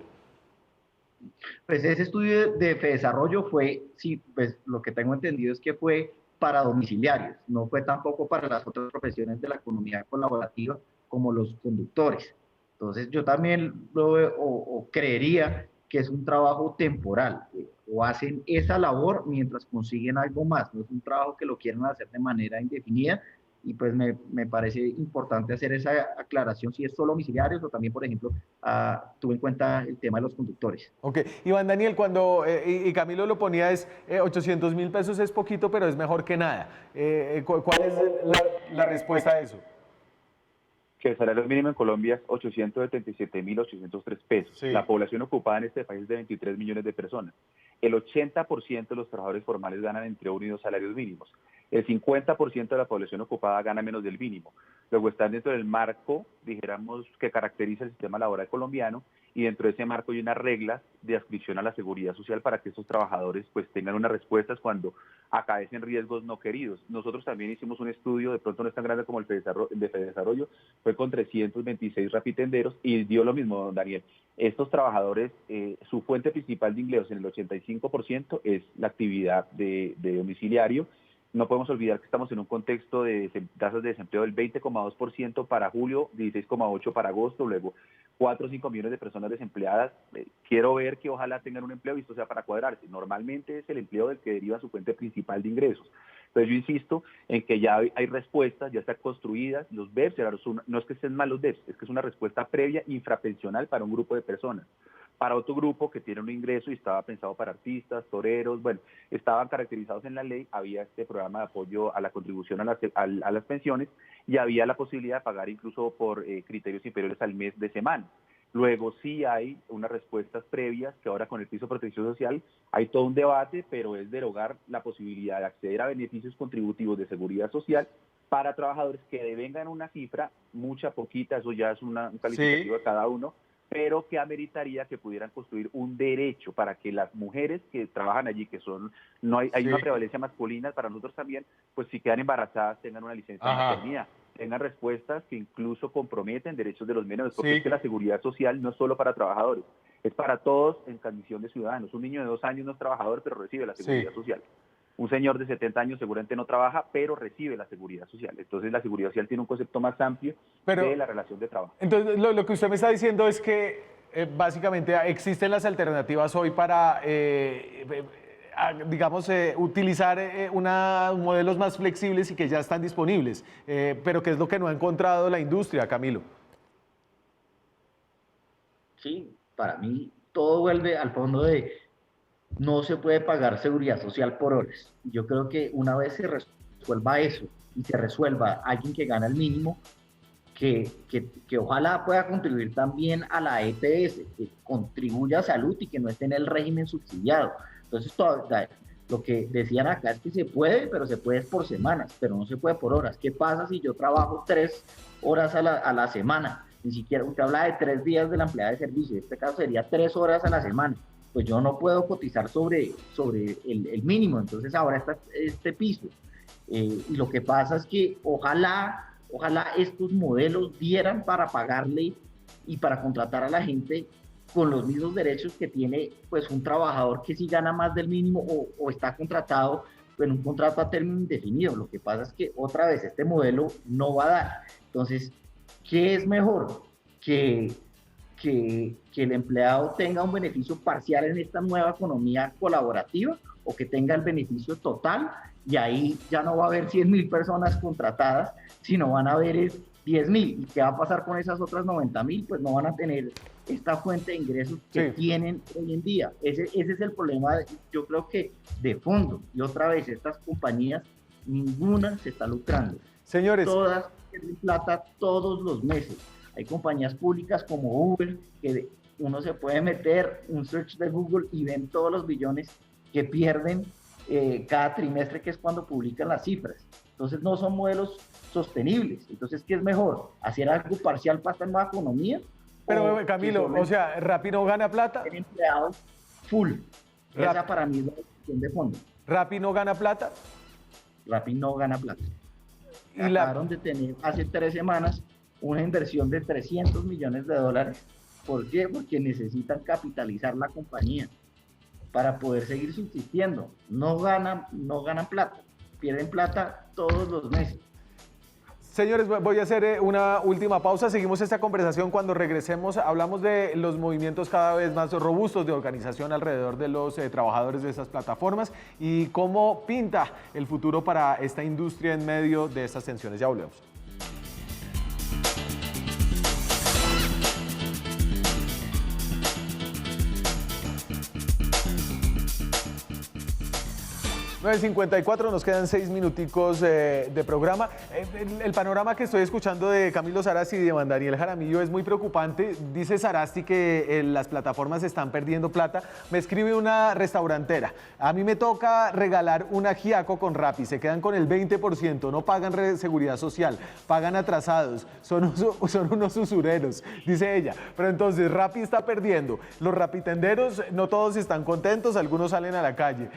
[SPEAKER 3] Pues ese estudio de Fedesarrollo fue, sí, pues lo que tengo entendido es que fue para domiciliarios, no fue tampoco para las otras profesiones de la economía colaborativa como los conductores. Entonces yo también lo veo, o creería que es un trabajo temporal, o hacen esa labor mientras consiguen algo más, no es un trabajo que lo quieran hacer de manera indefinida, y pues me parece importante hacer esa aclaración si es solo domiciliarios o también, por ejemplo, tuve en cuenta el tema de los conductores.
[SPEAKER 1] Ok, Iván Daniel, cuando, y Camilo lo ponía, es 800.000 pesos es poquito, pero es mejor que nada. ¿Cuál es la respuesta a eso?
[SPEAKER 4] Que el salario mínimo en Colombia es 877.803 pesos.
[SPEAKER 1] Sí.
[SPEAKER 4] La población ocupada en este país es de 23 millones de personas. El 80% de los trabajadores formales ganan entre 1 y 2 salarios mínimos. El 50% de la población ocupada gana menos del mínimo. Luego están dentro del marco, dijéramos, que caracteriza el sistema laboral colombiano, y dentro de ese marco hay unas reglas de adscripción a la seguridad social para que estos trabajadores pues tengan unas respuestas cuando acaecen riesgos no queridos. Nosotros también hicimos un estudio, de pronto no es tan grande como el de Fedesarrollo, fue con 326 rapitenderos y dio lo mismo, don Daniel. Estos trabajadores, su fuente principal de ingresos en el 85% es la actividad de domiciliario. No podemos olvidar que estamos en un contexto de tasas de desempleo del 20,2% para julio, 16,8% para agosto, luego 4 o 5 millones de personas desempleadas. Quiero ver que ojalá tengan un empleo y esto sea para cuadrarse. Normalmente es el empleo del que deriva su fuente principal de ingresos. Entonces yo insisto en que ya hay respuestas, ya están construidas, los BEPS, no es que estén mal los BEPS, es que es una respuesta previa infrapensional para un grupo de personas. Para otro grupo que tiene un ingreso y estaba pensado para artistas, toreros, bueno, estaban caracterizados en la ley, había este programa de apoyo a la contribución a las pensiones y había la posibilidad de pagar incluso por criterios inferiores al mes de semana. Luego sí hay unas respuestas previas que ahora con el piso de protección social hay todo un debate, pero es derogar la posibilidad de acceder a beneficios contributivos de seguridad social para trabajadores que devengan una cifra, mucha, poquita, eso ya es un calificativo de cada uno, pero que ameritaría que pudieran construir un derecho para que las mujeres que trabajan allí, que son, no hay, hay
[SPEAKER 1] Sí.
[SPEAKER 4] una prevalencia masculina para nosotros también, pues si quedan embarazadas tengan una licencia de
[SPEAKER 1] Ajá.
[SPEAKER 4] maternidad, tengan respuestas que incluso comprometen derechos de los menores, porque
[SPEAKER 1] Sí.
[SPEAKER 4] es que la seguridad social no es solo para trabajadores, es para todos en condición de ciudadanos. Un niño de 2 años no es trabajador, pero recibe la seguridad
[SPEAKER 1] Sí.
[SPEAKER 4] social. Un señor de 70 años seguramente no trabaja, pero recibe la seguridad social. Entonces la seguridad social tiene un concepto más amplio
[SPEAKER 1] Pero-
[SPEAKER 4] de la relación de trabajo.
[SPEAKER 1] Entonces, lo que usted me está diciendo es que básicamente existen las alternativas hoy para, digamos, utilizar modelos más flexibles y que ya están disponibles, pero ¿qué es lo que no ha encontrado la industria, Camilo?
[SPEAKER 3] Sí, para mí todo vuelve al fondo de no se puede pagar seguridad social por horas. Yo creo que una vez se resuelva eso y se resuelva alguien que gana el mínimo, que ojalá pueda contribuir también a la EPS, que contribuya a salud y que no esté en el régimen subsidiado. Entonces, lo que decían acá es que se puede, pero se puede por semanas, pero no se puede por horas. ¿Qué pasa si yo trabajo 3 horas a la semana? Ni siquiera, usted habla de 3 días de la empleada de servicio, en este caso sería 3 horas a la semana. Pues yo no puedo cotizar sobre el mínimo, entonces ahora está este piso. Y lo que pasa es que ojalá estos modelos dieran para pagarle y para contratar a la gente con los mismos derechos que tiene pues un trabajador que sí gana más del mínimo o está contratado en un contrato a término indefinido. Lo que pasa es que otra vez este modelo no va a dar. Entonces, ¿qué es mejor? Que el empleado tenga un beneficio parcial en esta nueva economía colaborativa o que tenga el beneficio total, y ahí ya no va a haber 100.000 personas contratadas, sino van a haber 10.000. ¿Y qué va a pasar con esas otras 90.000? Pues no van a tener esta fuente de ingresos que tienen hoy en día. Ese es el problema, yo creo que de fondo. Y otra vez, estas compañías, ninguna se está lucrando.
[SPEAKER 1] Señores.
[SPEAKER 3] Todas pierden plata todos los meses. Hay compañías públicas como Uber, que uno se puede meter un search de Google y ven todos los billones que pierden cada trimestre, que es cuando publican las cifras. Entonces no son modelos sostenibles. Entonces, ¿qué es mejor? ¿Hacer algo parcial para esta nueva economía?
[SPEAKER 1] Pero Camilo, o sea, Rappi no gana plata.
[SPEAKER 3] Empleados full. Esa para mí es la decisión de fondo.
[SPEAKER 1] ¿Rappi no gana plata?
[SPEAKER 3] Rappi no gana plata.
[SPEAKER 1] Y
[SPEAKER 3] acabaron de tener hace 3 semanas una inversión de $300 millones. ¿Por qué? Porque necesitan capitalizar la compañía para poder seguir subsistiendo. No ganan plata, pierden plata todos los meses.
[SPEAKER 1] Señores, voy a hacer una última pausa. Seguimos esta conversación cuando regresemos. Hablamos de los movimientos cada vez más robustos de organización alrededor de los trabajadores de esas plataformas y cómo pinta el futuro para esta industria en medio de estas tensiones. Ya volvemos. .54, nos quedan 6 minuticos de programa. El panorama que estoy escuchando de Camilo Sarasti y de Daniel Jaramillo es muy preocupante. Dice Sarasti que las plataformas están perdiendo plata. Me escribe una restaurantera: a mí me toca regalar un ajiaco con Rappi, se quedan con el 20%, no pagan seguridad social, pagan atrasados, son unos usureros, dice ella. Pero entonces Rappi está perdiendo. Los rapitenderos no todos están contentos, algunos salen a la calle.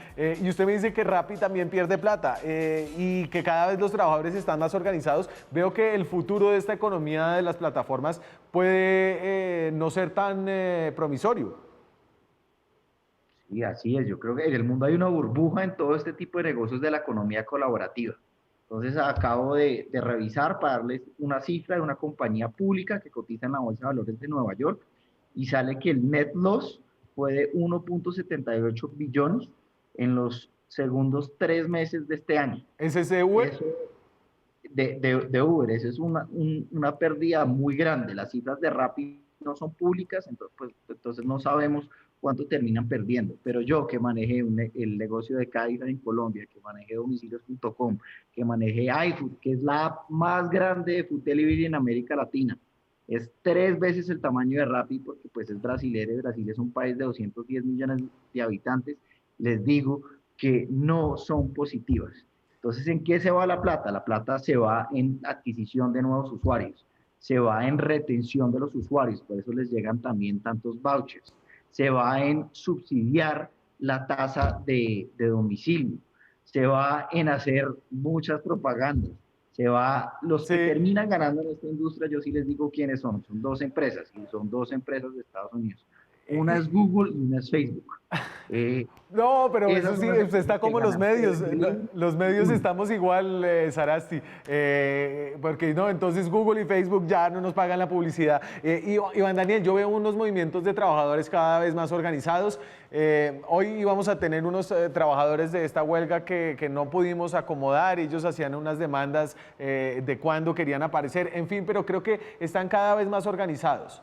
[SPEAKER 1] Y usted me dice que Rappi también pierde plata y que cada vez los trabajadores están más organizados. Veo que el futuro de esta economía de las plataformas puede no ser tan promisorio.
[SPEAKER 3] Sí, así es. Yo creo que en el mundo hay una burbuja en todo este tipo de negocios de la economía colaborativa. Entonces acabo de revisar para darles una cifra de una compañía pública que cotiza en la Bolsa de Valores de Nueva York y sale que el net loss fue de 1.78 billones en los segundos 3 meses de este año.
[SPEAKER 1] ¿Ese es de Uber?
[SPEAKER 3] Eso, de Uber, eso es una pérdida muy grande. Las cifras de Rappi no son públicas, entonces no sabemos cuánto terminan perdiendo. Pero yo que manejé el negocio de Cabify en Colombia, que manejé domicilios.com, que manejé iFood, que es la app más grande de food delivery en América Latina, es 3 veces el tamaño de Rappi, porque pues es brasilero, y Brasil es un país de 210 millones de habitantes. Les digo que no son positivas. Entonces, ¿en qué se va la plata? La plata se va en adquisición de nuevos usuarios. se va en retención de los usuarios, por eso les llegan también tantos vouchers, se va en subsidiar la tasa de domicilio, se va en hacer muchas propagandas, los que
[SPEAKER 1] Sí.
[SPEAKER 3] terminan ganando en esta industria, yo sí les digo quiénes son dos empresas, y son dos empresas de Estados Unidos. Una es Google y una es Facebook.
[SPEAKER 1] No, pero
[SPEAKER 3] Esas
[SPEAKER 1] eso
[SPEAKER 3] son
[SPEAKER 1] sí,
[SPEAKER 3] las
[SPEAKER 1] usted
[SPEAKER 3] empresas
[SPEAKER 1] está
[SPEAKER 3] que
[SPEAKER 1] como los
[SPEAKER 3] ganan
[SPEAKER 1] medios.
[SPEAKER 3] 3.000.
[SPEAKER 1] Los medios estamos igual, Sarasti. Porque no, entonces Google y Facebook ya no nos pagan la publicidad. Iván Daniel, yo veo unos movimientos de trabajadores cada vez más organizados. Hoy íbamos a tener unos trabajadores de esta huelga que no pudimos acomodar. Ellos hacían unas demandas de cuándo querían aparecer. En fin, pero creo que están cada vez más organizados.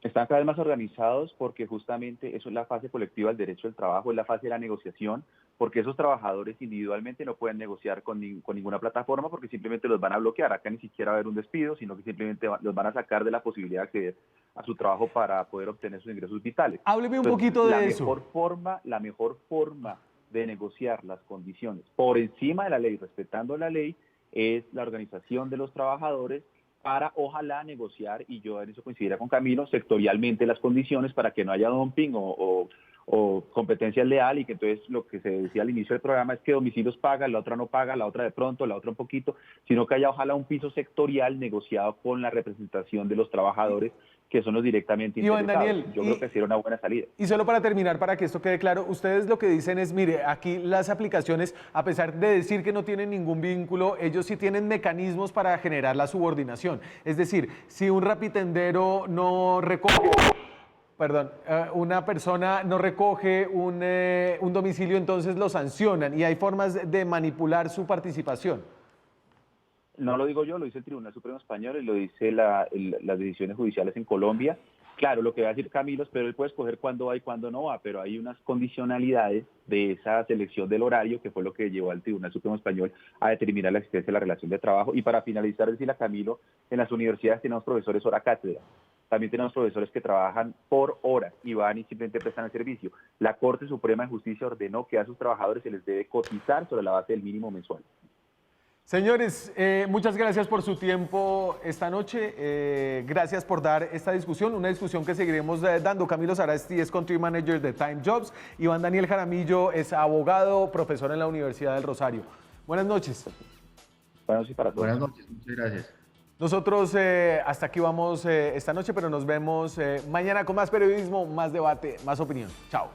[SPEAKER 4] Están cada vez más organizados porque justamente eso es la fase colectiva del derecho del trabajo, es la fase de la negociación, porque esos trabajadores individualmente no pueden negociar con ninguna plataforma porque simplemente los van a bloquear. Acá ni siquiera va a haber un despido, sino que simplemente los van a sacar de la posibilidad de acceder a su trabajo para poder obtener sus ingresos vitales.
[SPEAKER 1] Hábleme un
[SPEAKER 4] Entonces,
[SPEAKER 1] poquito de eso.
[SPEAKER 4] la mejor forma de negociar las condiciones por encima de la ley, respetando la ley, es la organización de los trabajadores para ojalá negociar, y yo en eso coincidiría con Camilo, sectorialmente las condiciones para que no haya dumping o competencia leal, y que entonces lo que se decía al inicio del programa es que domicilios paga, la otra no paga, la otra de pronto, la otra un poquito, sino que haya ojalá un piso sectorial negociado con la representación de los trabajadores que son los directamente
[SPEAKER 1] Iván
[SPEAKER 4] interesados.
[SPEAKER 1] Daniel,
[SPEAKER 4] Yo creo que sería una buena salida.
[SPEAKER 1] Y solo para terminar, para que esto quede claro, ustedes lo que dicen es, mire, aquí las aplicaciones, a pesar de decir que no tienen ningún vínculo, ellos sí tienen mecanismos para generar la subordinación. Es decir, si un rapitendero no recoge, una persona no recoge un domicilio, entonces lo sancionan y hay formas de manipular su participación.
[SPEAKER 4] No lo digo yo, lo dice el Tribunal Supremo Español y lo dice las decisiones judiciales en Colombia. Claro, lo que va a decir Camilo, pero él puede escoger cuándo va y cuándo no va, pero hay unas condicionalidades de esa selección del horario que fue lo que llevó al Tribunal Supremo Español a determinar la existencia de la relación de trabajo. Y para finalizar, decirle a Camilo, en las universidades tenemos profesores hora cátedra. También tenemos profesores que trabajan por horas y van y simplemente prestan el servicio. La Corte Suprema de Justicia ordenó que a sus trabajadores se les debe cotizar sobre la base del mínimo mensual.
[SPEAKER 1] Señores, muchas gracias por su tiempo esta noche. Gracias por dar esta discusión, una discusión que seguiremos dando. Camilo Sarasti es Country Manager de Time Jobs. Iván Daniel Jaramillo es abogado, profesor en la Universidad del Rosario. Buenas noches.
[SPEAKER 4] Buenas noches para todos.
[SPEAKER 3] Buenas noches, muchas gracias.
[SPEAKER 1] Nosotros hasta aquí vamos esta noche, pero nos vemos mañana con más periodismo, más debate, más opinión. Chao.